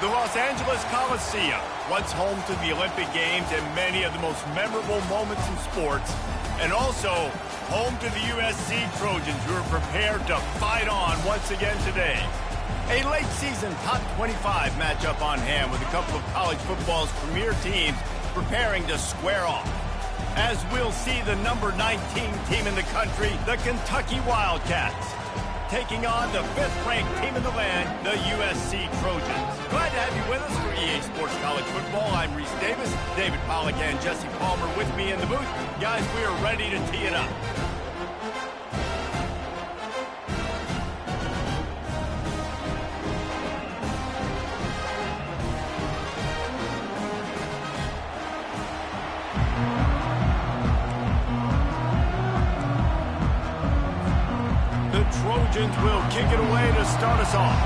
The Los Angeles Coliseum, once home to the Olympic Games and many of the most memorable moments in sports, and also home to the USC Trojans, who are prepared to fight on once again today. A late-season top 25 matchup on hand with a couple of college football's premier teams preparing to square off. As we'll see the number 19 team in the country, the Kentucky Wildcats, taking on the 5th-ranked team in the land, the USC Trojans. Glad to have you with us for EA Sports College Football. I'm Reese Davis, David Pollack and Jesse Palmer with me in the booth. Guys, we are ready to tee it up. Trojans will kick it away to start us off.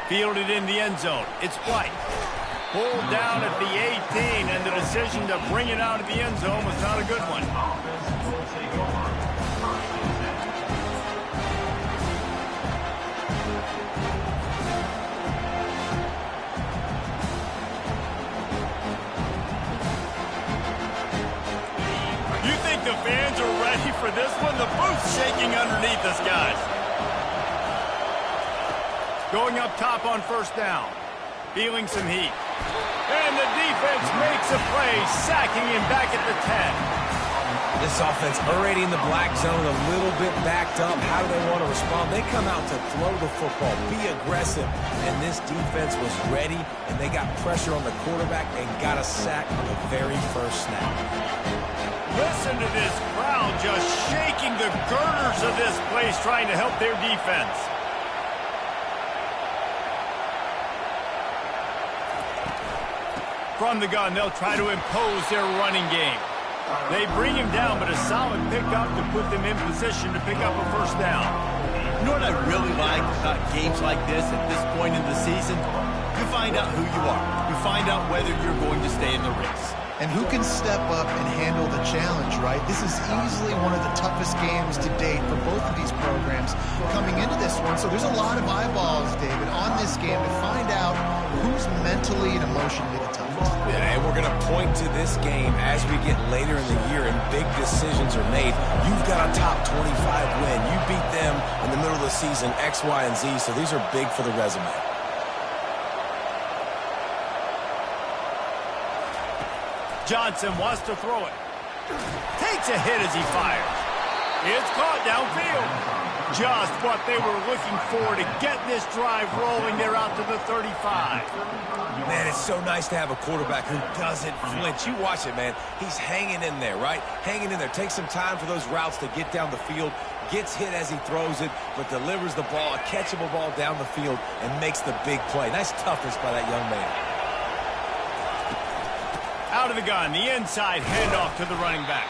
Fielded in the end zone. It's White. Pulled down at the 18, and the decision to bring it out of the end zone was not a good one. The fans are ready for this one. The booth's shaking underneath us, guys. Going up top on first down. Feeling some heat. And the defense makes a play, sacking him back at the 10. This offense already in the black zone, a little bit backed up. How do they want to respond? They come out to throw the football, be aggressive. And this defense was ready, and they got pressure on the quarterback and got a sack on the very first snap. Listen to this crowd just shaking the girders of this place, trying to help their defense. From the gun, they'll try to impose their running game. They bring him down, but a solid pickup to put them in position to pick up a first down. You know what I really like about games like this at this point in the season? You find out who you are. You find out whether you're going to stay in the race. And who can step up and handle the challenge, right? This is easily one of the toughest games to date for both of these programs coming into this one. So there's a lot of eyeballs, David, on this game to find out who's mentally and emotionally the toughest. Yeah, and we're going to point to this game as we get later in the year and big decisions are made. You've got a top 25 win. You beat them in the middle of the season, X, Y, and Z, so these are big for the resume. Johnson wants to throw it. Takes a hit as he fires. It's caught downfield. Just what they were looking for to get this drive rolling. They're out to the 35. Man, it's so nice to have a quarterback who doesn't flinch. You watch it, man. He's hanging in there, right? Hanging in there. Takes some time for those routes to get down the field. Gets hit as he throws it, but delivers the ball, a catchable ball down the field, and makes the big play. Nice toughness by that young man. Out of the gun, the inside handoff to the running back.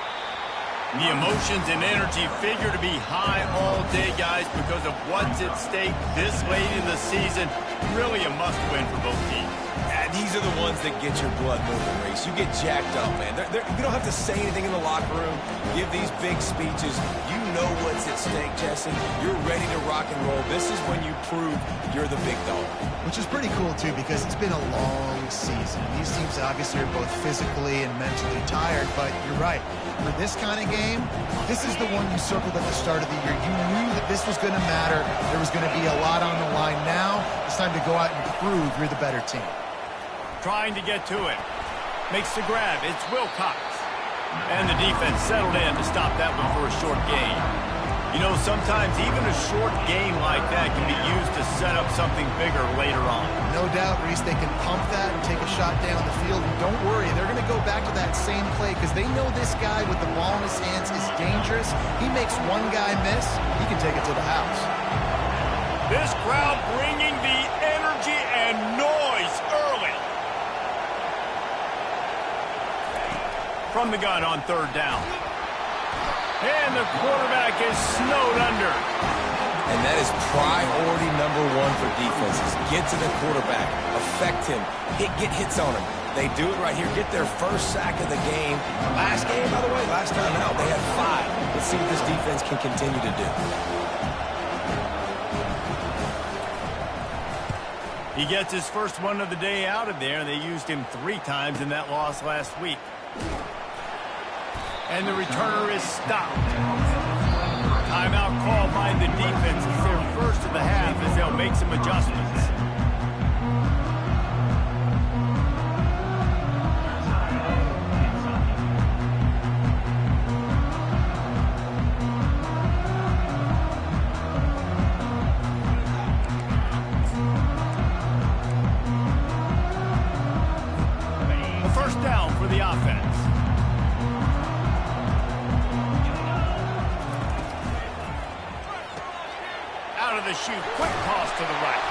The emotions and energy figure to be high all day, guys, because of what's at stake this late in the season. Really a must-win for both teams. Yeah, these are the ones that get your blood moving, Reese. You get jacked up, man. You don't have to say anything in the locker room, give these big speeches. You know what's at stake, Jesse. You're ready to rock and roll. This is when you prove you're the big dog. Which is pretty cool, too, because it's been a long season. These teams obviously are both physically and mentally tired, but you're right. For this kind of game, this is the one you circled at the start of the year. You knew that this was going to matter. There was going to be a lot on the line. Now it's time to go out and prove you're the better team. Trying to get to it. Makes the grab. It's Wilcox. And the defense settled in to stop that one for a short gain. You know, sometimes even a short game like that can be used to set up something bigger later on. No doubt, Reese, they can pump that and take a shot down the field. And don't worry, they're going to go back to that same play because they know this guy with the ball in his hands is dangerous. He makes one guy miss, he can take it to the house. This crowd bringing the energy and noise early. From the gun on third down. And the quarterback is snowed under. And that is priority number one for defenses. Get to the quarterback, affect him, get hits on him, They do it right here. Get their first sack of the game. Last game, by the way, last time out, they had 5. Let's see what this defense can continue to do. He gets his first one of the day out of there, and they used him 3 times in that loss last week. And the returner is stopped. Timeout call by the defense. It's their first of the half as they'll make some adjustments. A first down for the offense. Out of the chute, quick toss to the right.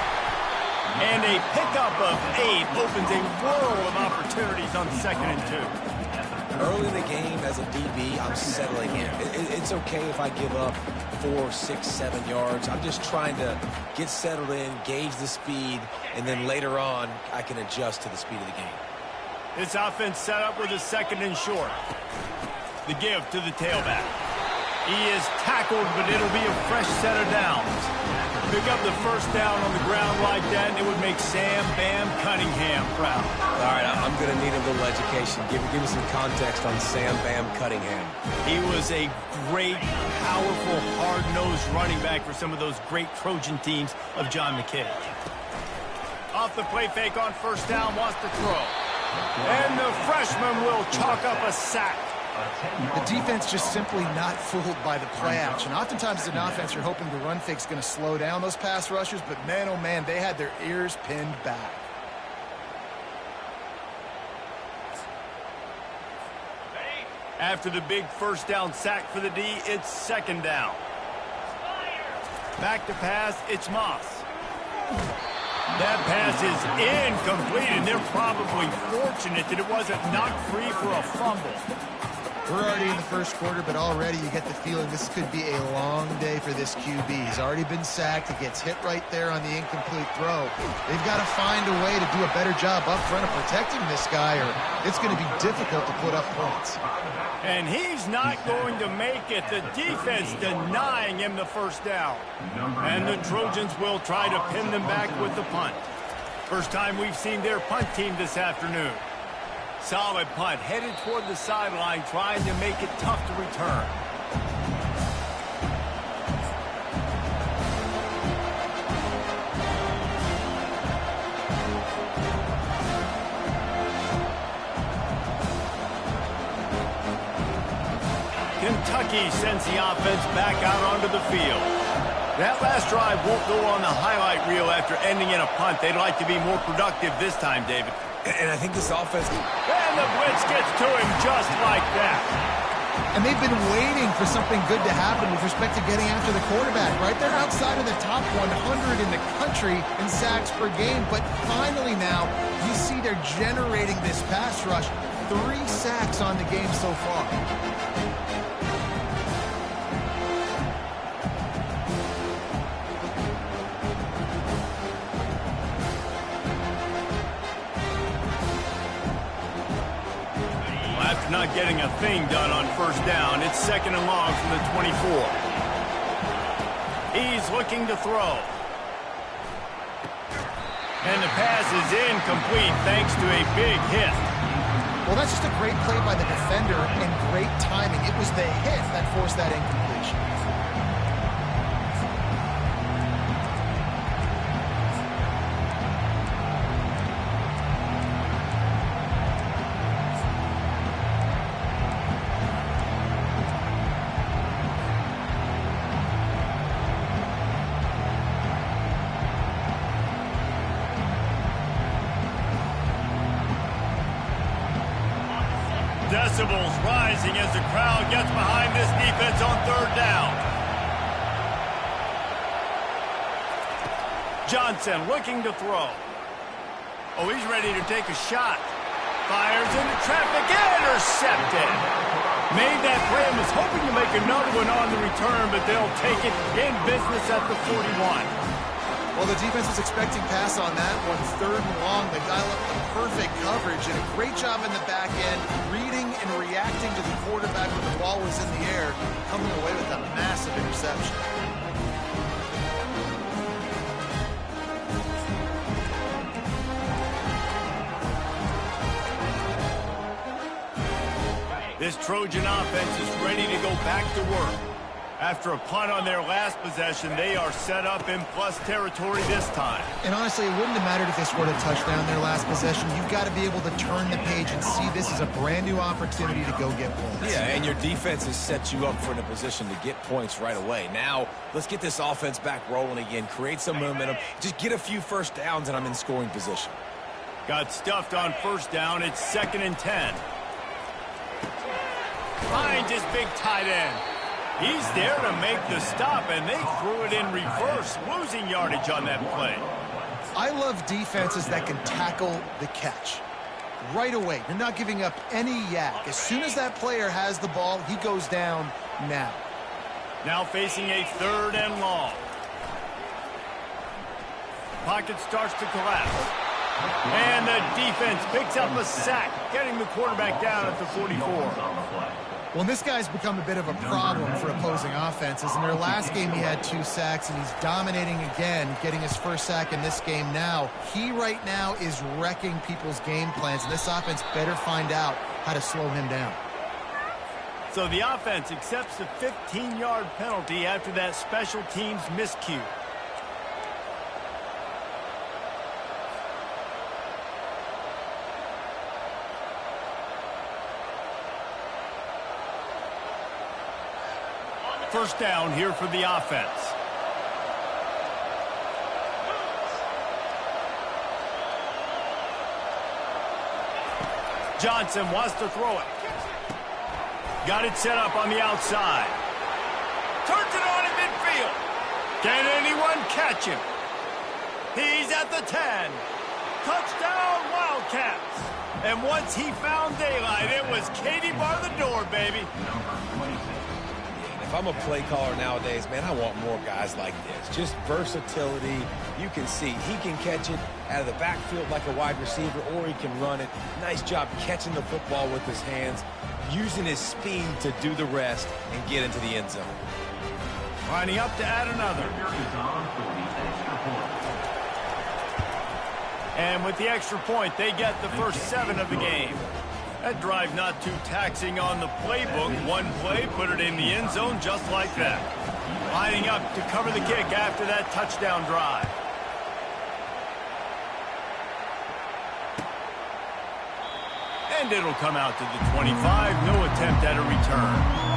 And a pickup of 8 opens a world of opportunities on 2nd and 2. Early in the game as a DB, I'm settling in. It's okay if I give up 4, 6, 7 yards. I'm just trying to get settled in, gauge the speed, and then later on, I can adjust to the speed of the game. This offense set up with a 2nd and short. The give to the tailback. He is tackled, but it'll be a fresh set of downs. Pick up the first down on the ground like that, and it would make Sam Bam Cunningham proud. All right, I'm going to need a little education. Give me some context on Sam Bam Cunningham. He was a great, powerful, hard-nosed running back for some of those great Trojan teams of John McKay. Off the play fake on first down, wants to throw. And the freshman will chalk up a sack. The defense just simply not fooled by the play action. Oftentimes as an offense, you're hoping the run fake's going to slow down those pass rushers, but man, oh man, they had their ears pinned back. After the big first down sack for the D, it's 2nd down. Back to pass, it's Moss. That pass is incomplete, and they're probably fortunate that it wasn't knocked free for a fumble. We're already in the first quarter, but already you get the feeling this could be a long day for this QB. He's already been sacked. He gets hit right there on the incomplete throw. They've got to find a way to do a better job up front of protecting this guy, or it's going to be difficult to put up points. And he's not going to make it. The defense denying him the first down. And the Trojans will try to pin them back with the punt. First time we've seen their punt team this afternoon. Solid punt, headed toward the sideline, trying to make it tough to return. Kentucky sends the offense back out onto the field. That last drive won't go on the highlight reel after ending in a punt. They'd like to be more productive this time, David. And I think this offense... And the blitz gets to him just like that. And they've been waiting for something good to happen with respect to getting after the quarterback, right? They're outside of the top 100 in the country in sacks per game, but finally now you see they're generating this pass rush. 3 sacks on the game so far. After not getting a thing done on first down, it's 2nd and long from the 24. He's looking to throw. And the pass is incomplete thanks to a big hit. Well, that's just a great play by the defender and great timing. It was the hit that forced that incompletion. Decibels rising as the crowd gets behind this defense on 3rd down. Johnson looking to throw. Oh, he's ready to take a shot. Fires into traffic, intercepted. Made that play and was hoping to make another one on the return, but they'll take it in business at the 41. Well, the defense was expecting pass on that one. 3rd and long, they dial up the perfect coverage and a great job in the back end, reading and reacting to the quarterback when the ball was in the air, coming away with a massive interception. This Trojan offense is ready to go back to work. After a punt on their last possession, they are set up in plus territory this time. And honestly, it wouldn't have mattered if they scored a touchdown their last possession. You've got to be able to turn the page and see this as a brand new opportunity to go get points. Yeah, and your defense has set you up for a position to get points right away. Now, let's get this offense back rolling again, create some momentum, just get a few first downs, and I'm in scoring position. Got stuffed on 1st down. It's 2nd and 10. Finds his big tight end. He's there to make the stop, and they threw it in reverse, losing yardage on that play. I love defenses that can tackle the catch. Right away, you're not giving up any yak. As soon as that player has the ball, he goes down now. Now facing a 3rd and long. Pocket starts to collapse. And the defense picks up a sack, getting the quarterback down at the 44. Well, this guy's become a bit of a problem for opposing offenses. In their last game, he had 2 sacks, and he's dominating again, getting his 1st sack in this game now. He right now is wrecking people's game plans, and this offense better find out how to slow him down. So the offense accepts the 15-yard penalty after that special teams miscue. First down here for the offense. Johnson wants to throw it. Got it set up on the outside. Turns it on in midfield. Can anyone catch him? He's at the 10. Touchdown, Wildcats. And once he found daylight, it was Katie bar the door, baby. If I'm a play caller nowadays, man, I want more guys like this. Just versatility. You can see he can catch it out of the backfield like a wide receiver, or he can run it. Nice job catching the football with his hands, using his speed to do the rest and get into the end zone. Lining up to add another. And with the extra point, they get the first 7 of the game. That drive not too taxing on the playbook. One play, put it in the end zone just like that. Lining up to cover the kick after that touchdown drive. And it'll come out to the 25. No attempt at a return.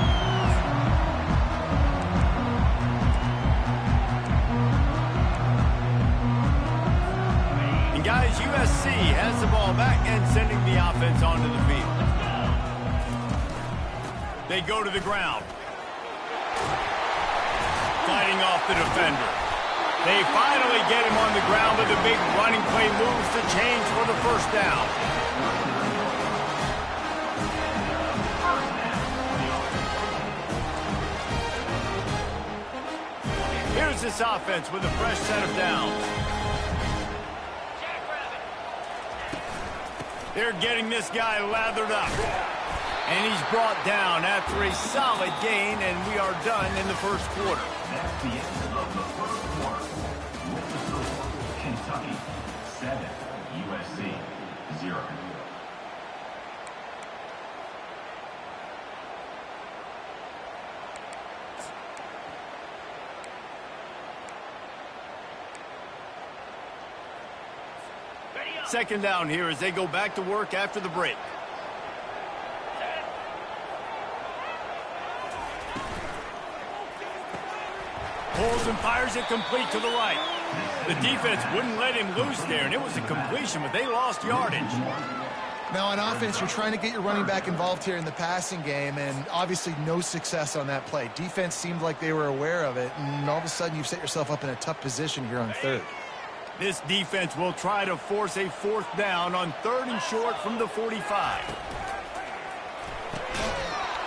Guys, USC has the ball back and sending the offense onto the field. They go to the ground. Fighting off the defender. They finally get him on the ground, but the big running play moves to change for the first down. Here's this offense with a fresh set of downs. They're getting this guy lathered up. And he's brought down after a solid gain, and we are done in the first quarter. That's the end of the first quarter. With the score, Kentucky 7, USC 0. Second down here as they go back to work after the break. Pulls and fires it complete to the right. The defense wouldn't let him loose there, and it was a completion, but they lost yardage. Now on offense, you're trying to get your running back involved here in the passing game, and obviously no success on that play. Defense seemed like they were aware of it, and all of a sudden you've set yourself up in a tough position here on 3rd. This defense will try to force a 4th down on 3rd and short from the 45.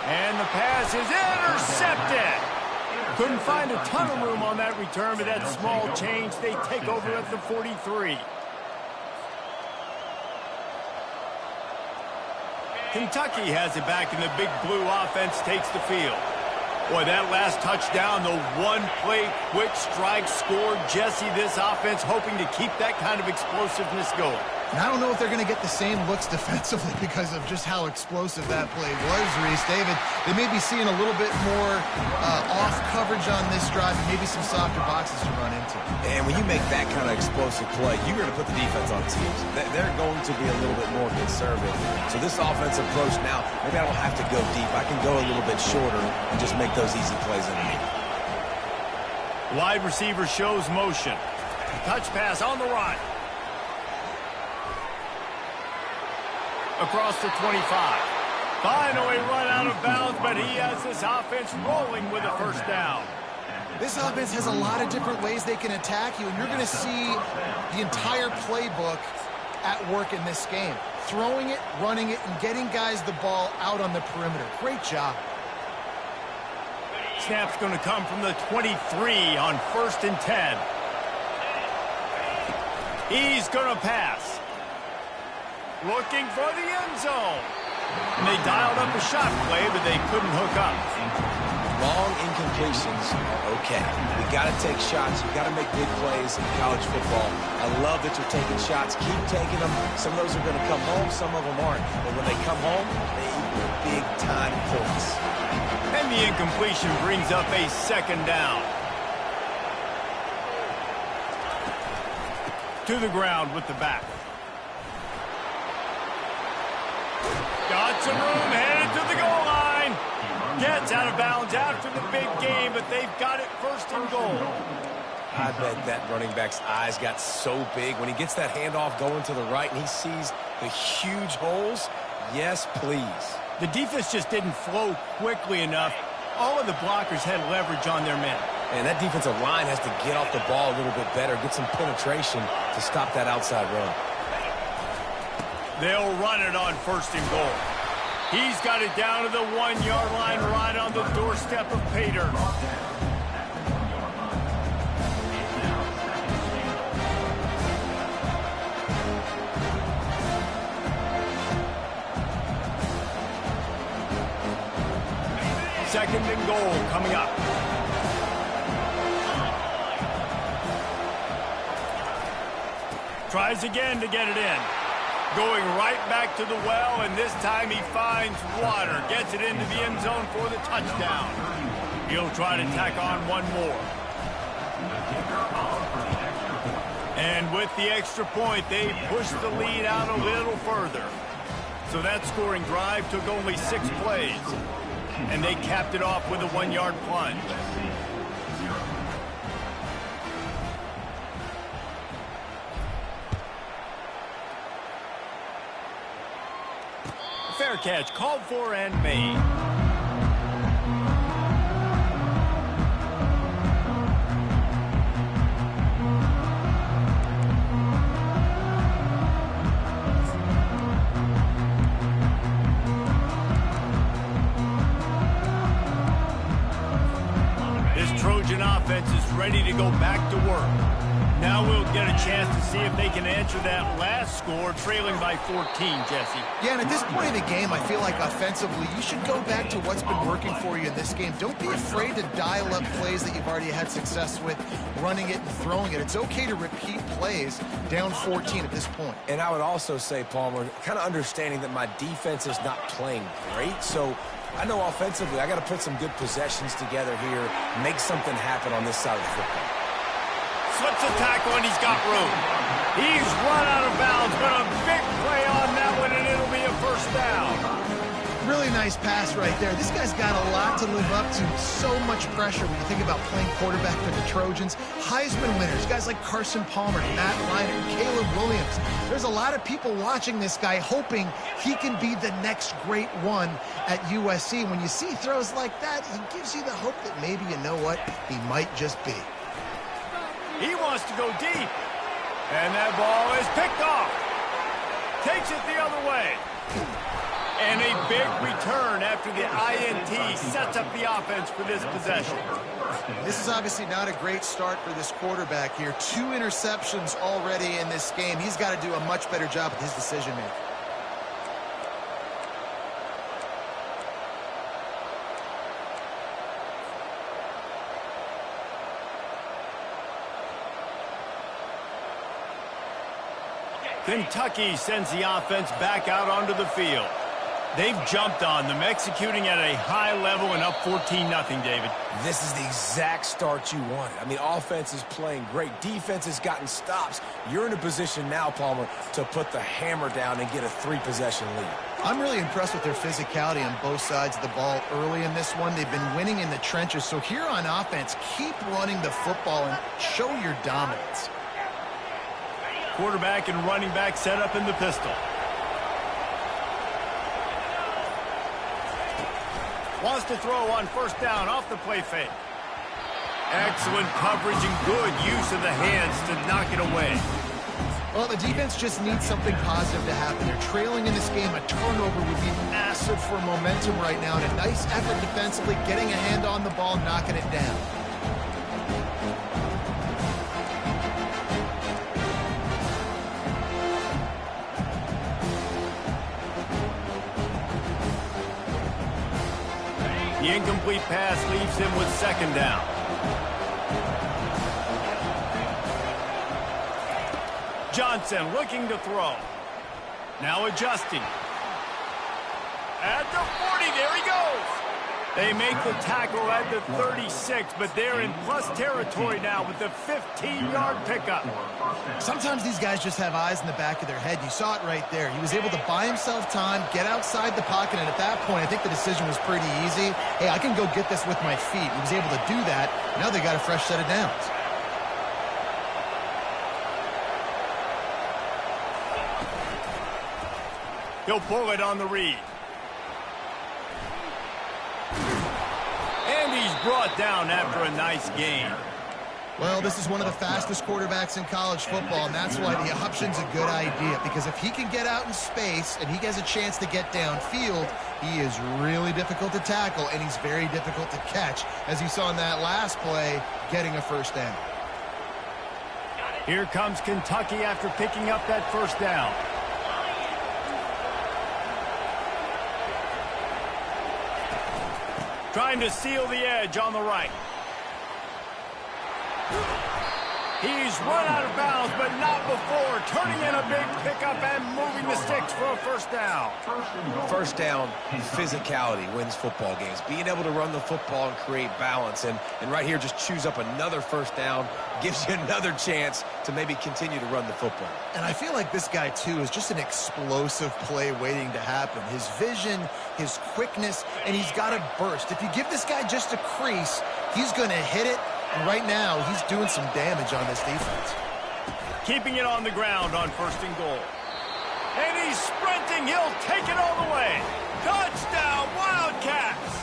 And the pass is intercepted. Couldn't find a ton of room on that return, but that small change, they take over at the 43. Kentucky has it back, and the big blue offense takes the field. Boy, that last touchdown, the one-play quick strike score. Jesse, this offense hoping to keep that kind of explosiveness going. And I don't know if they're going to get the same looks defensively because of just how explosive that play was, Reese. David, they may be seeing a little bit more off coverage on this drive and maybe some softer boxes to run into. And when you make that kind of explosive play, you're going to put the defense on teams. They're going to be a little bit more conservative. So this offensive approach now, maybe I don't have to go deep. I can go a little bit shorter and just make those easy plays underneath. Wide receiver shows motion. Touch pass on the run. Across the 25. Finally run out of bounds, but he has this offense rolling with a first down. This offense has a lot of different ways they can attack you, and you're going to see the entire playbook at work in this game. Throwing it, running it, and getting guys the ball out on the perimeter. Great job. Snap's going to come from the 23 on 1st and 10. He's going to pass. Looking for the end zone. And they dialed up a shot play, but they couldn't hook up. Long incompletions are okay. We got to take shots. You got to make big plays in college football. I love that you're taking shots. Keep taking them. Some of those are going to come home. Some of them aren't. But when they come home, they equal big-time points. And the incompletion brings up a second down. To the ground with the back. Got some room, headed to the goal line. Gets out of bounds after the big game, but they've got it 1st and goal. I bet that running back's eyes got so big when he gets that handoff going to the right and he sees the huge holes. Yes, please. The defense just didn't flow quickly enough. All of the blockers had leverage on their men. And that defensive line has to get off the ball a little bit better, get some penetration to stop that outside run. They'll run it on 1st and goal. He's got it down to the 1-yard line right on the doorstep of Pater. Second and goal coming up. Tries again to get it in. Going right back to the well, and this time he finds water. Gets it into the end zone for the touchdown. He'll try to tack on one more. And with the extra point, they push the lead out a little further. So that scoring drive took only 6 plays. And they capped it off with a 1-yard plunge. Fair catch, called for and made. This Trojan offense is ready to go back to work. Now we'll get a chance to see if they can answer that last score, trailing by 14, Jesse. Yeah, and at this point in the game, I feel like offensively, you should go back to what's been working for you in this game. Don't be afraid to dial up plays that you've already had success with, running it and throwing it. It's okay to repeat plays down 14 at this point. And I would also say, Palmer, kind of understanding that my defense is not playing great, so I know offensively I got to put some good possessions together here, make something happen on this side of the football. Slips a tackle and he's got room. He's run out of bounds, but a big play on that one, and it'll be a first down. Really nice pass right there. This guy's got a lot to live up to. So much pressure when you think about playing quarterback for the Trojans. Heisman winners, guys like Carson Palmer, Matt Leinart, and Caleb Williams. There's a lot of people watching this guy, hoping he can be the next great one at USC. When you see throws like that, he gives you the hope that maybe, you know what, he might just be. He wants to go deep. And that ball is picked off. Takes it the other way. And a big return after the INT sets up the offense for this possession. This is obviously not a great start for this quarterback here. 2 interceptions already in this game. He's got to do a much better job with his decision-making. Kentucky sends the offense back out onto the field. They've jumped on them, executing at a high level and up 14-0, David. This is the exact start you wanted. I mean, offense is playing great. Defense has gotten stops. You're in a position now, Palmer, to put the hammer down and get a 3-possession lead. I'm really impressed with their physicality on both sides of the ball early in this one. They've been winning in the trenches. So here on offense, keep running the football and show your dominance. Quarterback and running back set up in the pistol. Wants to throw on first down off the play fake. Excellent coverage and good use of the hands to knock it away. Well, the defense just needs something positive to happen. They're trailing in this game. A turnover would be massive for momentum right now. And a nice effort defensively, getting a hand on the ball, knocking it down. The incomplete pass leaves him with second down. Johnson looking to throw. Now adjusting. At the 40, there he goes. They make the tackle at the 36, but they're in plus territory now with the 15-yard pickup. Sometimes these guys just have eyes in the back of their head. You saw it right there. He was able to buy himself time, get outside the pocket, and at that point, I think the decision was pretty easy. Hey, I can go get this with my feet. He was able to do that. Now they got a fresh set of downs. He'll pull it on the read. And he's brought down after a nice gain. Well, this is one of the fastest quarterbacks in college football, and that's why the option's a good idea. Because if he can get out in space and he has a chance to get downfield, he is really difficult to tackle, and he's very difficult to catch. As you saw in that last play, getting a first down. Here comes Kentucky after picking up that first down. Trying to seal the edge on the right. He's run out of bounds, but not before. Turning in a big pickup and moving the sticks for a first down. First down, physicality wins football games. Being able to run the football and create balance. And right here, just choose up another first down. Gives you another chance to maybe continue to run the football. And I feel like this guy, too, is just an explosive play waiting to happen. His vision, his quickness, and he's got a burst. If you give this guy just a crease, he's going to hit it. And right now, he's doing some damage on this defense. Keeping it on the ground on first and goal. And he's sprinting. He'll take it all the way. Touchdown, Wildcats!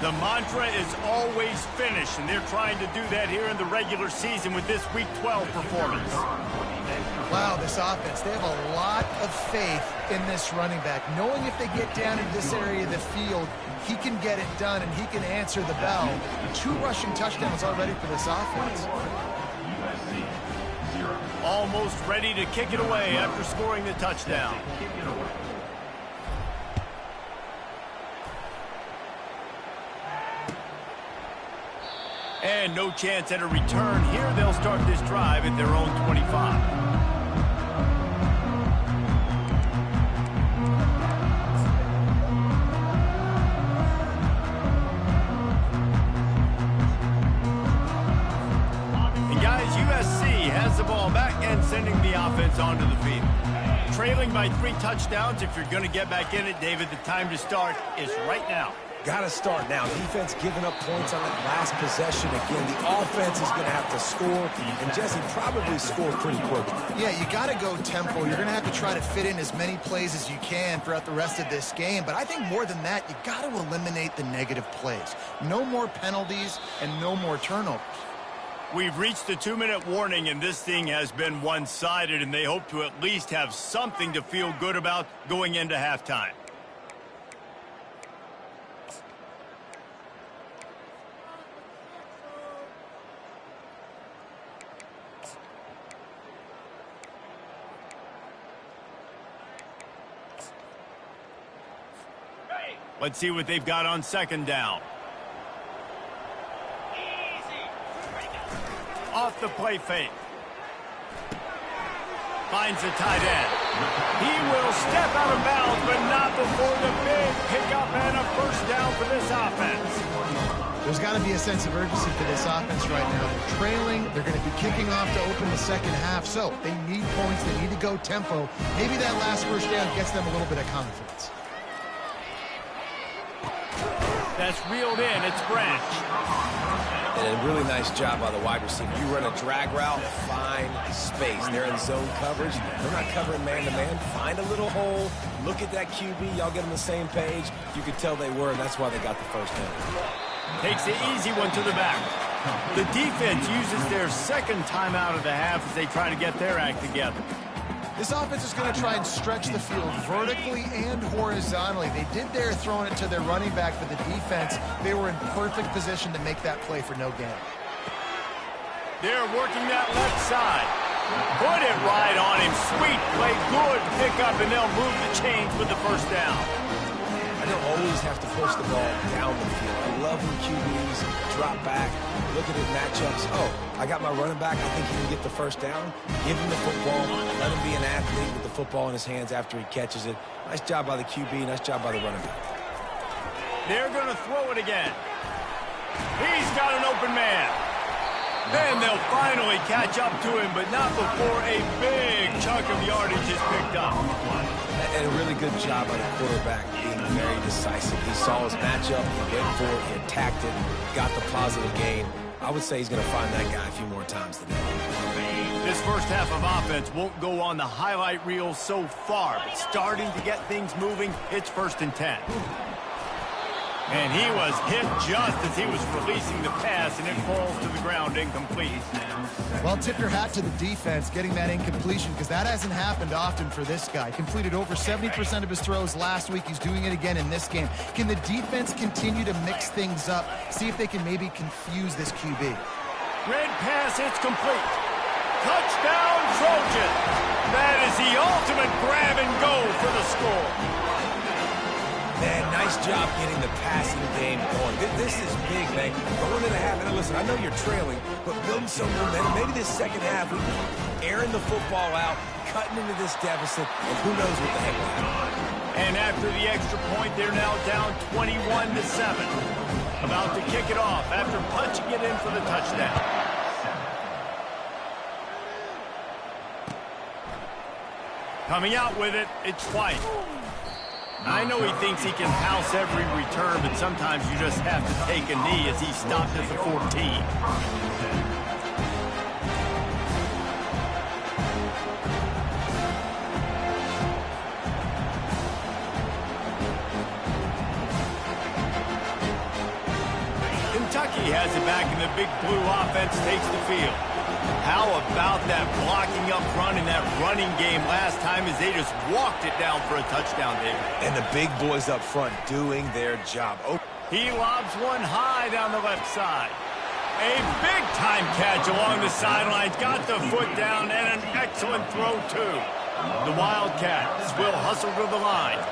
The mantra is always finish, and they're trying to do that here in the regular season with this Week 12 performance. Wow, this offense, they have a lot of faith in this running back, knowing if they get down in this area of the field, he can get it done and he can answer the bell. 2 rushing touchdowns already for this offense. Almost ready to kick it away after scoring the touchdown. And no chance at a return. Here they'll start this drive at their own 25. USC has the ball back and sending the offense onto the field. Trailing by 3 touchdowns. If you're going to get back in it, David, the time to start is right now. Got to start now. Defense giving up points on that last possession. Again, the offense is going to have to score, and Jesse probably score pretty quickly. Yeah, you got to go tempo. You're going to have to try to fit in as many plays as you can throughout the rest of this game. But I think more than that, you got to eliminate the negative plays. No more penalties and no more turnovers. We've reached the 2-minute warning, and this thing has been one-sided, and they hope to at least have something to feel good about going into halftime. Let's see what they've got on second down. Off the play fake. Finds the tight end. He will step out of bounds, but not before the big pickup and a first down for this offense. There's got to be a sense of urgency for this offense right now. They're trailing. They're going to be kicking off to open the second half. So they need points. They need to go tempo. Maybe that last first down gets them a little bit of confidence. That's reeled in. It's Branch. And a really nice job by the wide receiver. You run a drag route, find space. They're in zone coverage. They're not covering man-to-man. Find a little hole. Look at that QB. Y'all get on the same page. You could tell they were, and that's why they got the first down. Takes the easy one to the back. The defense uses their second timeout of the half as they try to get their act together. This offense is going to try and stretch the field vertically and horizontally. They did there throwing it to their running back for the defense. They were in perfect position to make that play for no gain. They're working that left side. Put it right on him. Sweet play. Good pickup, and they'll move the chains with the first down. I don't always have to push the ball down the field. I love when QBs drop back, look at his matchups. Oh, I got my running back. I think he can get the first down. Give him the football. Let him be an athlete with the football in his hands after he catches it. Nice job by the QB. Nice job by the running back. They're going to throw it again. He's got an open man. Then they'll finally catch up to him, but not before a big chunk of yardage is picked up. And a really good job by the quarterback being very decisive. He saw his matchup, he went for it, he attacked it, got the positive gain. I would say he's going to find that guy a few more times today. This first half of offense won't go on the highlight reel so far, but starting to get things moving, it's 1st and 10. And he was hit just as he was releasing the pass, and it falls to the ground incomplete. Well, tip your hat to the defense getting that incompletion, because that hasn't happened often for this guy. Completed over 70% of his throws last week. He's doing it again in this game. Can the defense continue to mix things up, see if they can maybe confuse this QB? Red pass, it's complete. Touchdown, Trojan. That is the ultimate grab and go for the score. Man, nice job getting the passing game going. This is big, man. Going into half, and listen, I know you're trailing, but building some momentum. Maybe this second half, we airing the football out, cutting into this deficit, and who knows what the heck will happen. And after the extra point, they're now down 21-7. About to kick it off after punching it in for the touchdown. Coming out with it, it's White. I know he thinks he can house every return, but sometimes you just have to take a knee as he stopped at the 14. Kentucky has it back, and the big blue offense takes the field. How about that blocking up front in that running game last time as they just walked it down for a touchdown, David? And the big boys up front doing their job. Oh. He lobs one high down the left side. A big-time catch along the sidelines. Got the foot down and an excellent throw, too. The Wildcats will hustle to the line.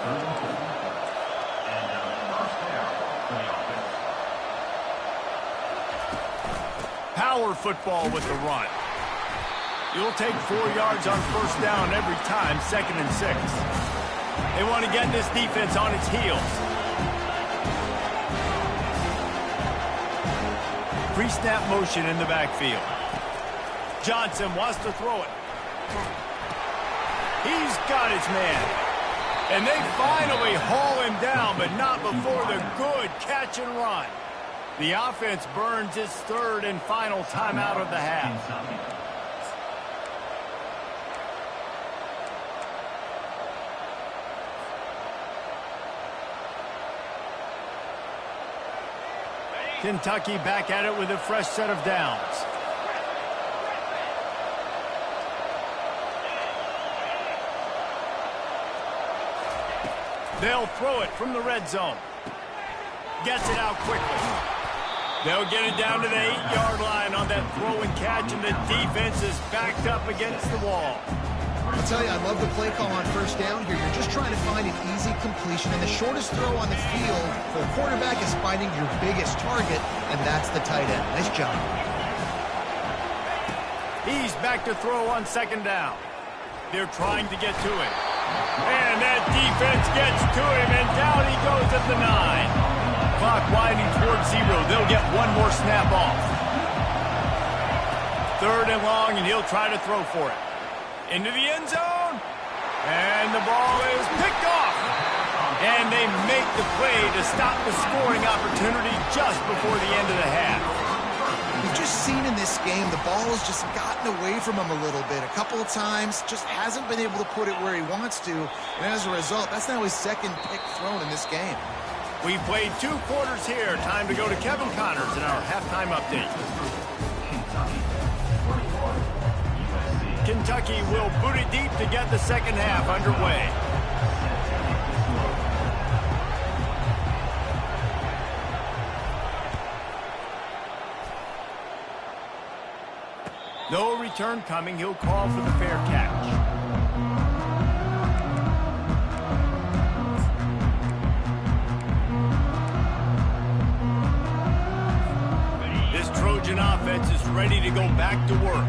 Power football with the run. You'll take 4 yards on first down every time, 2nd and 6. They want to get this defense on its heels. Pre-snap motion in the backfield. Johnson wants to throw it. He's got his man. And they finally haul him down, but not before the good catch and run. The offense burns its 3rd and final timeout of the half. Kentucky back at it with a fresh set of downs. They'll throw it from the red zone. Gets it out quickly. They'll get it down to the 8-yard line on that throw and catch, and the defense is backed up against the wall. I'll tell you, I love the play call on first down here. You're just trying to find an easy completion, and the shortest throw on the field for a quarterback is finding your biggest target, and that's the tight end. Nice job. He's back to throw on second down. They're trying to get to him. And that defense gets to him, and down he goes at the 9. Clock winding towards 0. They'll get one more snap off. 3rd and long, and he'll try to throw for it. Into the end zone. And the ball is picked off. And they make the play to stop the scoring opportunity just before the end of the half. We've just seen in this game the ball has just gotten away from him a little bit. A couple of times, just hasn't been able to put it where he wants to. And as a result, that's now his second pick thrown in this game. We played 2 quarters here. Time to go to Kevin Connors in our halftime update. Kentucky will boot it deep to get the second half underway. No return coming. He'll call for the fair catch. Trojan offense is ready to go back to work.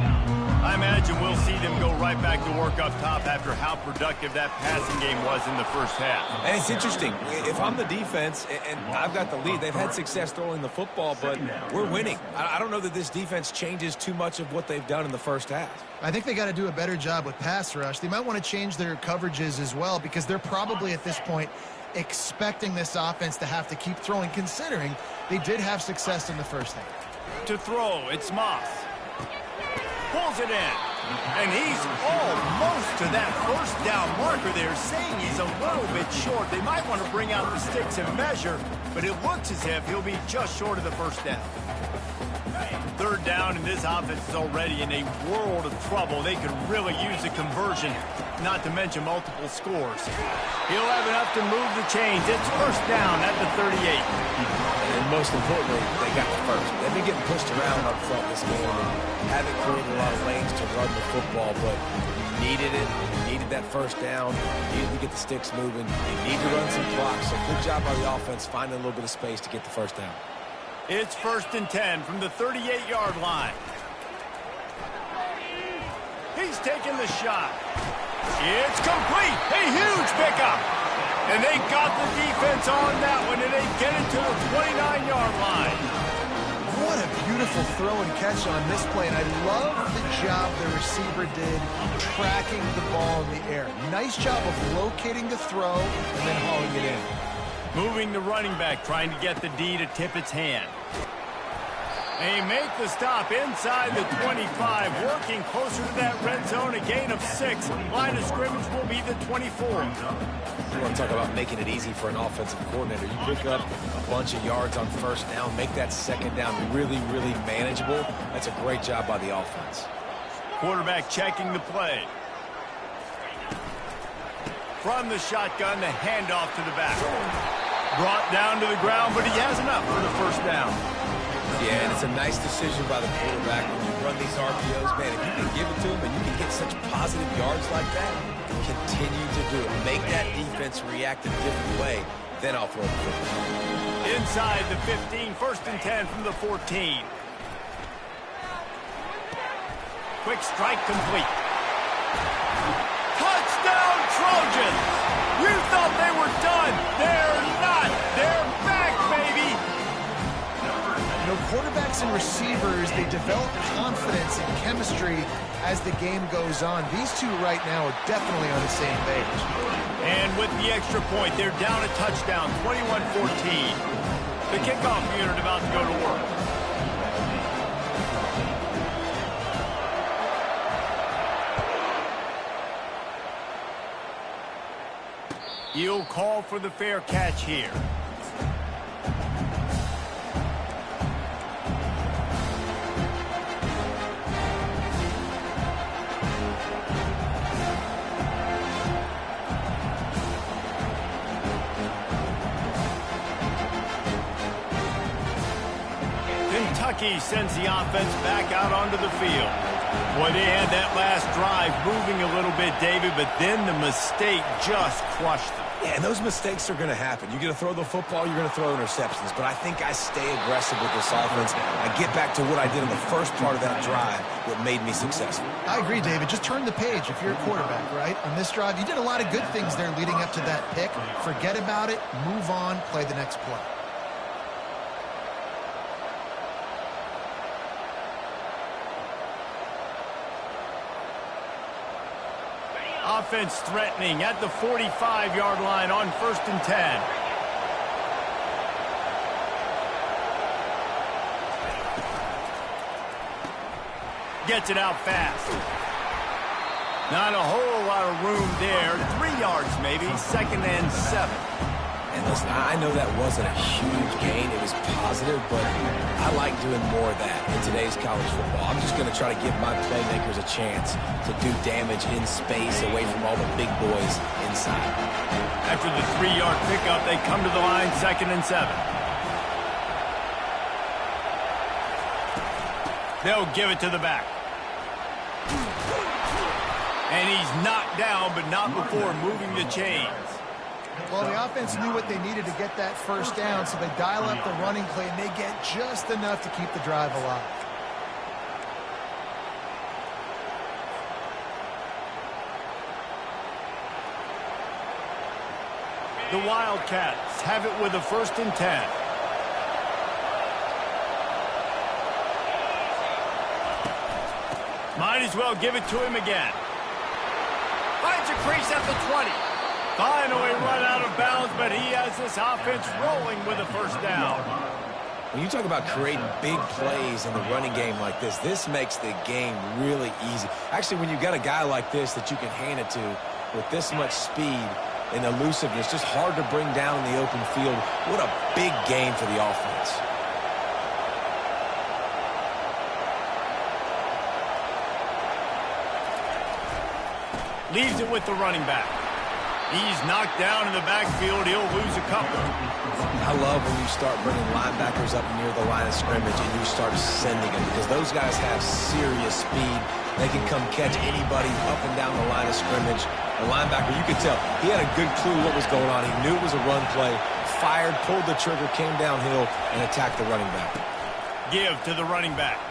I imagine we'll see them go right back to work up top after how productive that passing game was in the first half. And it's interesting. If I'm the defense and I've got the lead, they've had success throwing the football, but we're winning. I don't know that this defense changes too much of what they've done in the first half. I think they got to do a better job with pass rush. They might want to change their coverages as well, because they're probably at this point expecting this offense to have to keep throwing, considering they did have success in the first half. To throw, it's Moss. Pulls it in. And he's almost to that first down marker there, saying he's a little bit short. They might want to bring out the sticks and measure, but it looks as if he'll be just short of the first down. 3rd down, and this offense is already in a world of trouble. They could really use a conversion, not to mention multiple scores. He'll have enough to move the chains. It's first down at the 38. And most importantly, they got the first. They've been getting pushed around up front this game and haven't created a lot of lanes to run the football, but you needed it. You needed that first down. You needed to get the sticks moving. You need to run some clocks. So good job by the offense finding a little bit of space to get the first down. It's 1st and 10 from the 38-yard line. He's taking the shot. It's complete. A huge pickup. And they got the defense on that one, and they get it to the 29-yard line. What a beautiful throw and catch on this play, and I love the job the receiver did tracking the ball in the air. Nice job of locating the throw and then hauling it in. Moving the running back, trying to get the D to tip its hand. They make the stop inside the 25, working closer to that red zone, a gain of 6. Line of scrimmage will be the 24. You want to talk about making it easy for an offensive coordinator. You pick up a bunch of yards on first down, make that second down really, really manageable. That's a great job by the offense. Quarterback checking the play. From the shotgun, the handoff to the back. Brought down to the ground, but he has enough for the first down. Yeah, and it's a nice decision by the quarterback when you run these RPOs. Man, if you can give it to him and you can get such positive yards like that, continue to do it. Make that defense react a different way, then I'll throw the football. Inside the 15, 1st and 10 from the 14. Quick strike complete. Touchdown Trojans! You thought they were done. They're not. They're back, baby. You know, quarterbacks and receivers, they develop confidence and chemistry as the game goes on. These two right now are definitely on the same page. And with the extra point, they're down a touchdown, 21-14. The kickoff unit about to go to work. He'll call for the fair catch here. Kentucky sends the offense back out onto the field. Boy, they had that last drive moving a little bit, David, but then the mistake just crushed them. Yeah, and those mistakes are going to happen. You're going to throw the football, you're going to throw interceptions. But I think I stay aggressive with this offense. I get back to what I did in the first part of that drive that made me successful. I agree, David. Just turn the page if you're a quarterback, right? On this drive, you did a lot of good things there leading up to that pick. Forget about it, move on, play the next play. Offense threatening at the 45-yard line on 1st and 10. Gets it out fast. Not a whole lot of room there. 3 yards maybe. 2nd and 7. And listen, I know that wasn't a huge gain. It was positive, but I like doing more of that in today's college football. I'm just going to try to give my playmakers a chance to do damage in space away from all the big boys inside. After the 3-yard pickup, they come to the line 2nd and 7. They'll give it to the back. And he's knocked down, but not before moving the chains. Well, the offense knew what they needed to get that first down, so they dial up the running play, and they get just enough to keep the drive alive. The Wildcats have it with a 1st and 10. Might as well give it to him again. Finds a crease at the 20. Finally run out of bounds, but he has this offense rolling with a 1st down. When you talk about creating big plays in the running game like this makes the game really easy. Actually, when you've got a guy like this that you can hand it to with this much speed and elusiveness, just hard to bring down in the open field. What a big game for the offense. Leaves it with the running back. He's knocked down in the backfield. He'll lose a couple. I love when you start bringing linebackers up near the line of scrimmage and you start sending them, because those guys have serious speed. They can come catch anybody up and down the line of scrimmage. The linebacker, you could tell, he had a good clue what was going on. He knew it was a run play, fired, pulled the trigger, came downhill, and attacked the running back. Give to the running back.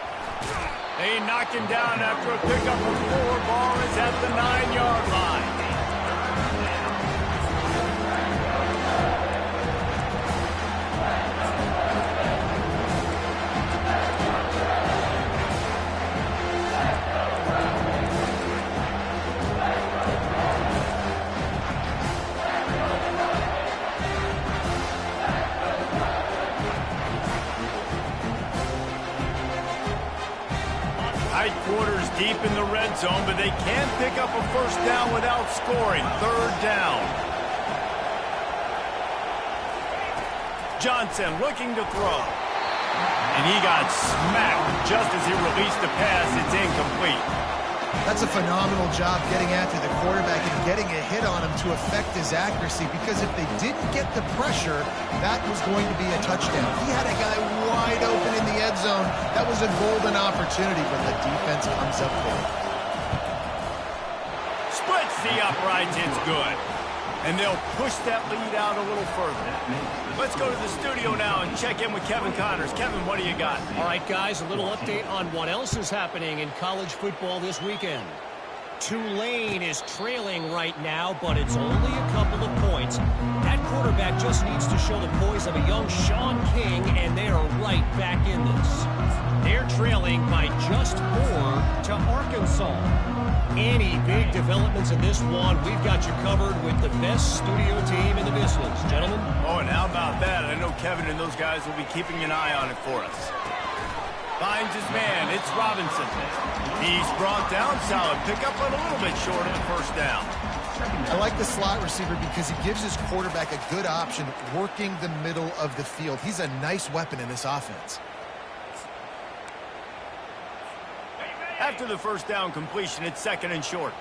They knock him down after a pickup of 4. Ball is at the 9-yard line. Tight quarters deep in the red zone, but they can pick up a 1st down without scoring. 3rd down. Johnson looking to throw. And he got smacked just as he released the pass. It's incomplete. That's a phenomenal job getting after the quarterback and getting a hit on him to affect his accuracy, because if they didn't get the pressure, that was going to be a touchdown. He had a guy wide open in the end zone. That was a golden opportunity, but the defense comes up big. Splits the uprights. It's good. And they'll push that lead out a little further. Let's go to the studio now and check in with Kevin Connors. Kevin, what do you got? All right, guys, a little update on what else is happening in college football this weekend. Tulane is trailing right now, but it's only a couple of points. That quarterback just needs to show the poise of a young Sean King, and they are right back in this. They're trailing by just 4 to Arkansas. Any big developments in this one, we've got you covered with the best studio team in the business. Gentlemen? Oh, and how about that? I know Kevin and those guys will be keeping an eye on it for us. Finds his man. It's Robinson. He's brought down. Solid pickup, but a little bit short of the 1st down. I like the slot receiver because he gives his quarterback a good option working the middle of the field. He's a nice weapon in this offense. After the 1st down completion, it's 2nd and short.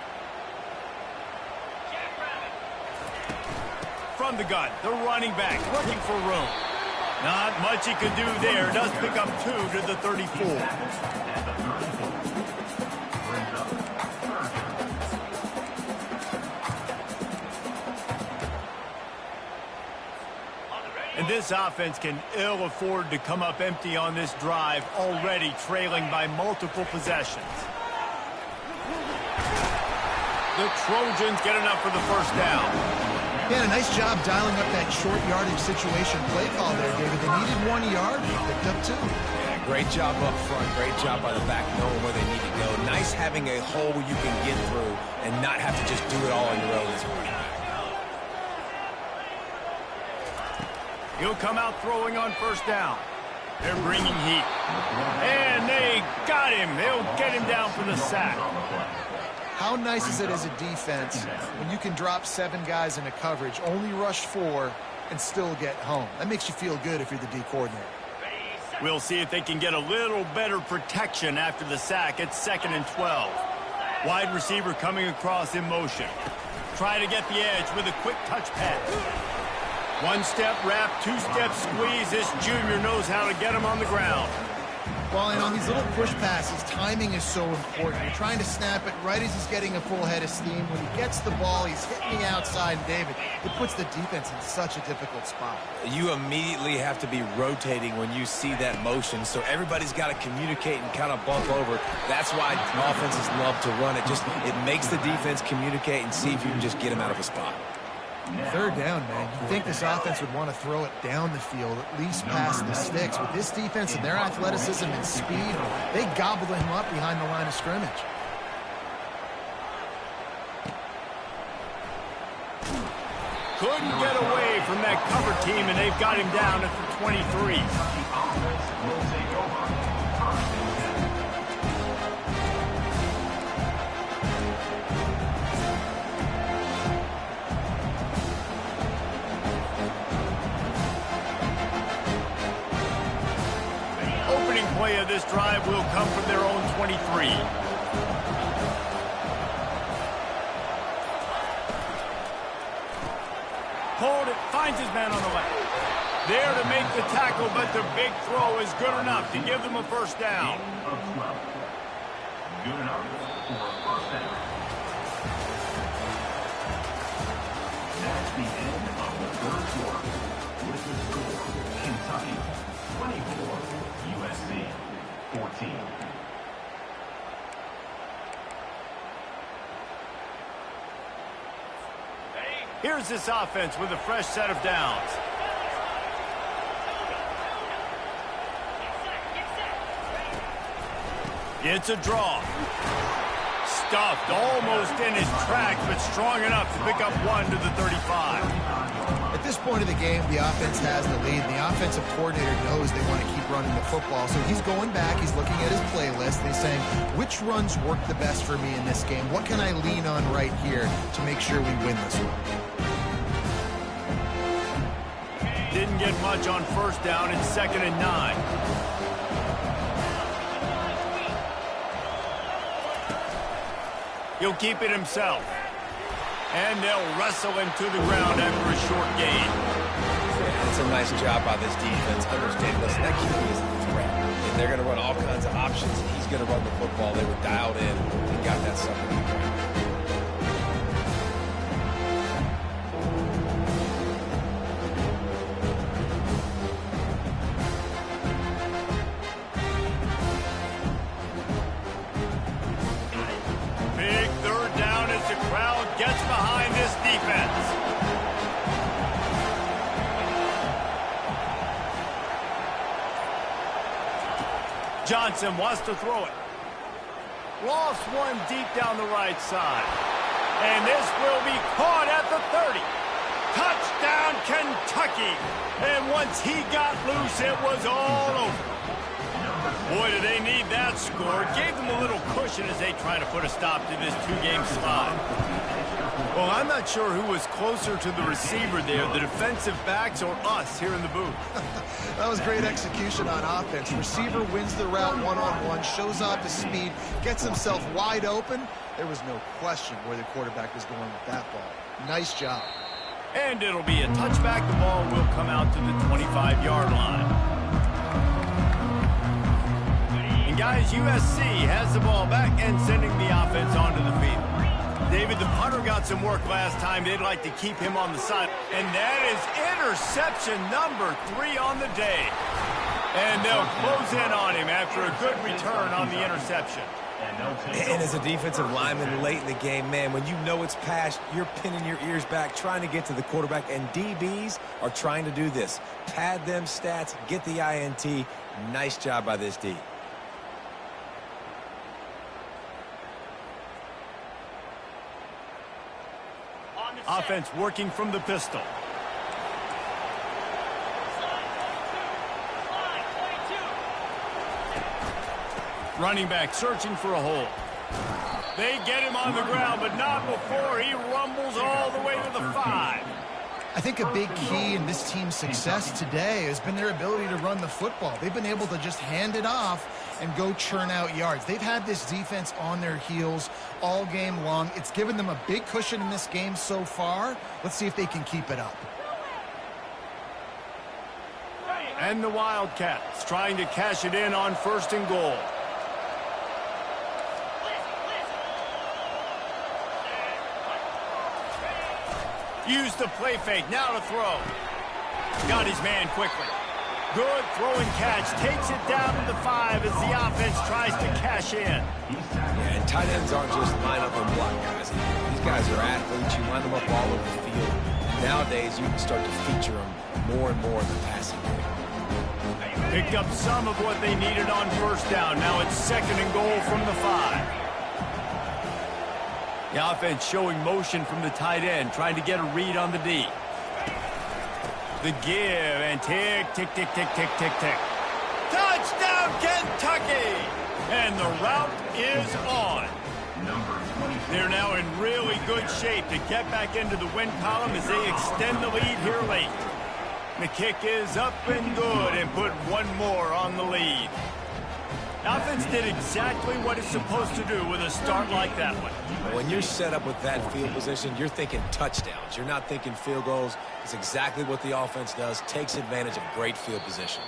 From the gun, the running back looking for room. Not much he could do there. Does pick up 2 to the 34. And this offense can ill afford to come up empty on this drive, already trailing by multiple possessions. The Trojans get enough for the first down. Yeah, a nice job dialing up that short yardage situation play call there, David. They needed 1 yard. They picked up 2. Yeah, great job up front. Great job by the back knowing where they need to go. Nice having a hole where you can get through and not have to just do it all on your own as a running back. He'll come out throwing on first down. They're bringing heat. And they got him. They'll get him down for the sack. How nice is it as a defense when you can drop 7 guys into coverage, only rush 4, and still get home? That makes you feel good if you're the D coordinator. We'll see if they can get a little better protection after the sack. It's 2nd and 12. Wide receiver coming across in motion. Try to get the edge with a quick touch pass. 1-step wrap, 2-step squeeze. This junior knows how to get him on the ground. Well, and on these little push passes, timing is so important. You're trying to snap it right as he's getting a full head of steam. When he gets the ball, he's hitting the outside. And David, it puts the defense in such a difficult spot. You immediately have to be rotating when you see that motion, so everybody's got to communicate and kind of bump over. That's why offenses love to run it. It makes the defense communicate and see if you can just get him out of a spot. 3rd down, man. You'd think this offense would want to throw it down the field, at least past the sticks. With this defense and their athleticism and speed, they gobbled him up behind the line of scrimmage. Couldn't get away from that cover team, and they've got him down at the 23. Play of this drive will come from their own 23. Hold it, finds his man on the left. There to make the tackle, but the big throw is good enough to give them a first down. Good enough for a first down. That's the end of the 3rd quarter. With the score, Kentucky 24, USC 14. Here's this offense with a fresh set of downs. It's a draw. Stuffed almost in his tracks, but strong enough to pick up 1 to the 35. At this point of the game, the offense has the lead. The offensive coordinator knows they want to keep running the football. So he's going back, he's looking at his playlist, and he's saying, which runs work the best for me in this game? What can I lean on right here to make sure we win this one? Didn't get much on first down. It's 2nd and 9. He'll keep it himself. And they'll wrestle him to the ground after a short gain. It's a nice job by this defense. Understand, listen, that QB is a threat. And they're going to run all kinds of options. He's going to run the football. They were dialed in and got that sucker to the ground. Gets behind this defense. Johnson wants to throw it. Lost one deep down the right side. And this will be caught at the 30. Touchdown, Kentucky. And once he got loose, it was all over. Boy, do they need that score. Gave them a little cushion as they try to put a stop to this 2-game slide. Well, I'm not sure who was closer to the receiver there, the defensive backs or us here in the booth. That was great execution on offense. Receiver wins the route one-on-one, shows off his speed, gets himself wide open. There was no question where the quarterback was going with that ball. Nice job. And it'll be a touchback. The ball will come out to the 25-yard line. And guys, USC has the ball back and sending the offense onto the field. David, the punter got some work last time. They'd like to keep him on the side. And that is interception number 3 on the day. And they'll close in on him after a good return on the interception. And as a defensive lineman late in the game, man, when you know it's passed, you're pinning your ears back, trying to get to the quarterback. And DBs are trying to do this. Pad them stats, get the INT. Nice job by this D. Offense working from the pistol. Running back searching for a hole. They get him on the ground, but not before he rumbles all the way to the 5. I think a big key in this team's success today has been their ability to run the football. They've been able to just hand it off and go churn out yards. They've had this defense on their heels all game long. It's given them a big cushion in this game so far. Let's see if they can keep it up. And the Wildcats trying to cash it in on 1st and goal. Used the play fake, now to throw. Got his man quickly. Good throwing catch, takes it down to the 5 as the offense tries to cash in. Yeah, and tight ends aren't just line up and block guys. These guys are athletes. You line them up all over the field. Nowadays, you can start to feature them more and more in the passing game. Picked up some of what they needed on 1st down. Now it's 2nd and goal from the 5. The offense showing motion from the tight end, trying to get a read on the D. The give, and tick, tick, tick, tick, tick, tick, tick. Touchdown, Kentucky! And the route is on. They're now in really good shape to get back into the win column as they extend the lead here late. The kick is up and good and put one more on the lead. The offense did exactly what it's supposed to do with a start like that one. When you're set up with that field position, you're thinking touchdowns. You're not thinking field goals. It's exactly what the offense does, takes advantage of great field position.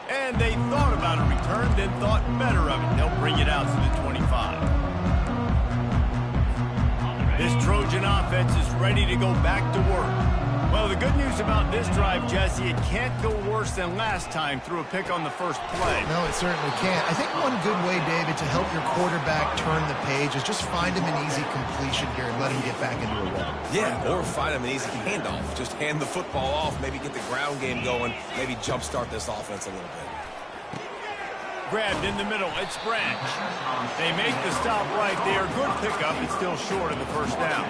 And they thought about a return, then thought better of it. They'll bring it out to the 25. This Trojan offense is ready to go back to work. Well, the good news about this drive, Jesse, it can't go worse than last time through a pick on the first play. No, it certainly can't. I think one good way, David, to help your quarterback turn the page is just find him an easy completion here and let him get back into a rhythm. Yeah, or find him an easy handoff. Just hand the football off, maybe get the ground game going, maybe jumpstart this offense a little bit. Grabbed in the middle, it's Branch. They make the stop right there. Good pickup, it's still short of the 1st down.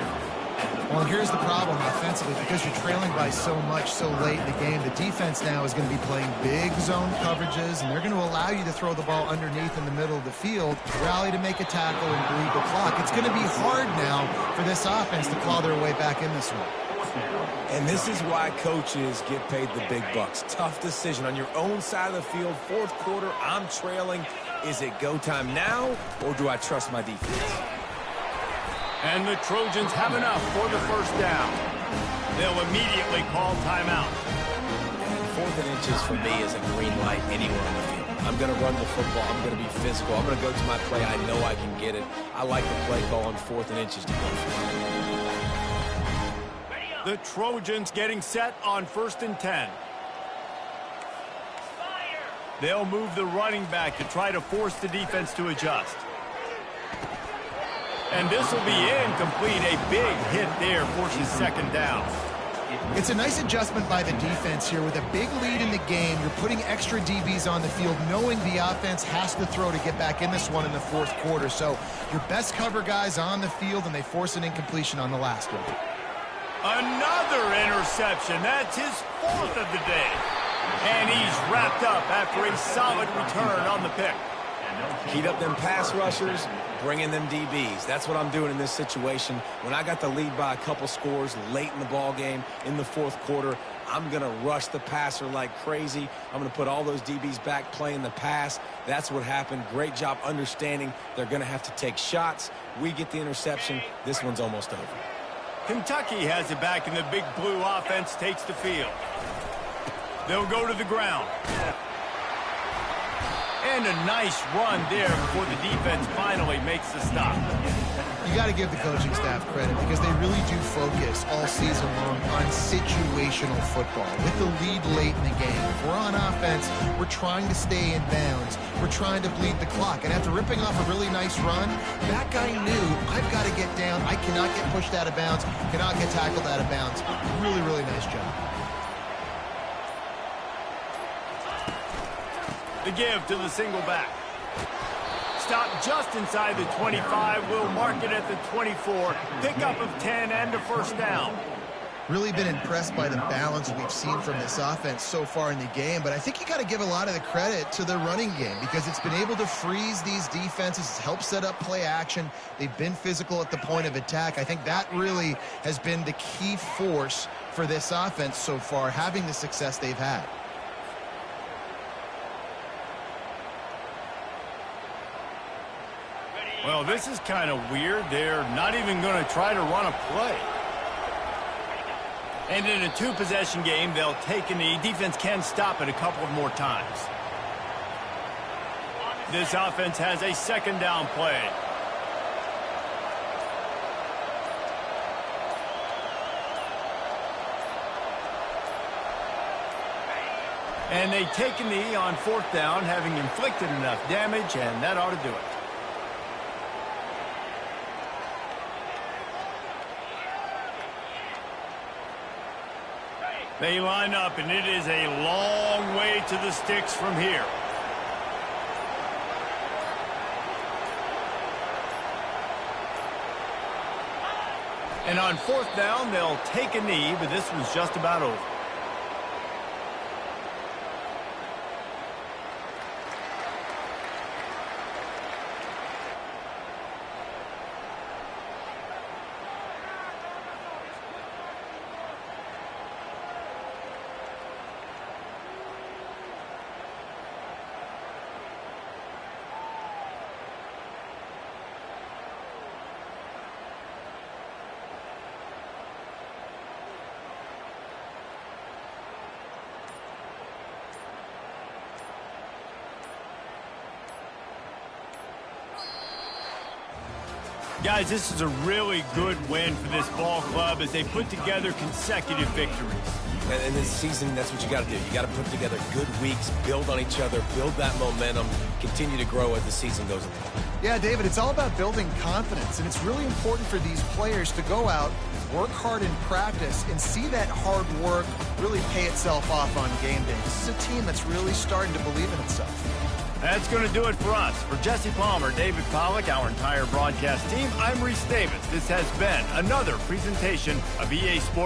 Well, here's the problem offensively. Because you're trailing by so much so late in the game, the defense now is going to be playing big zone coverages, and they're going to allow you to throw the ball underneath in the middle of the field, rally to make a tackle, and bleed the clock. It's going to be hard now for this offense to claw their way back in this one. And this is why coaches get paid the big bucks. Tough decision on your own side of the field. 4th quarter, I'm trailing. Is it go time now, or do I trust my defense? And the Trojans have enough for the 1st down. They'll immediately call timeout. And 4th and inches for me is a green light anywhere on the field. I'm going to run the football. I'm going to be physical. I'm going to go to my play. I know I can get it. I like the play call on 4th and inches to go for it. The Trojans getting set on 1st and 10. They'll move the running back to try to force the defense to adjust. And this will be incomplete. A big hit there forces 2nd down. It's a nice adjustment by the defense here. With a big lead in the game, you're putting extra DBs on the field, knowing the offense has to throw to get back in this one in the 4th quarter. So your best cover guys on the field, and they force an incompletion on the last one. Another interception. That's his 4th of the day. And he's wrapped up after a solid return on the pick. Heat up them pass rushers, bring in them DBs. That's what I'm doing in this situation. When I got the lead by a couple scores late in the ball game in the 4th quarter, I'm going to rush the passer like crazy. I'm going to put all those DBs back playing the pass. That's what happened. Great job understanding they're going to have to take shots. We get the interception. This one's almost over. Kentucky has it back, and the big blue offense takes the field. They'll go to the ground. And a nice run there before the defense finally makes the stop. You got to give the coaching staff credit because they really do focus all season long on situational football. With the lead late in the game, if we're on offense, we're trying to stay in bounds. We're trying to bleed the clock. And after ripping off a really nice run, that guy knew, I've got to get down. I cannot get pushed out of bounds, cannot get tackled out of bounds. Really, really nice job. The give to the single back. Stop just inside the 25. We'll mark it at the 24. Pickup of 10 and a first down. Really been impressed by the balance we've seen from this offense so far in the game, but I think you got to give a lot of the credit to the running game because it's been able to freeze these defenses, help set up play action. They've been physical at the point of attack. I think that really has been the key force for this offense so far, having the success they've had. Well, this is kind of weird. They're not even going to try to run a play. And in a two-possession game, they'll take a knee. Defense can stop it a couple of more times. This offense has a second down play. And they take a knee on fourth down, having inflicted enough damage, and that ought to do it. They line up, and it is a long way to the sticks from here. And on fourth down, they'll take a knee, but this one's just about over. Guys, this is a really good win for this ball club as they put together consecutive victories. And in this season, that's what you got to do. You got to put together good weeks, build on each other, build that momentum, continue to grow as the season goes along. Yeah, David, it's all about building confidence, and it's really important for these players to go out, work hard in practice, and see that hard work really pay itself off on game day. This is a team that's really starting to believe in itself. That's going to do it for us. For Jesse Palmer, David Pollack, our entire broadcast team, I'm Reese Davis. This has been another presentation of EA Sports.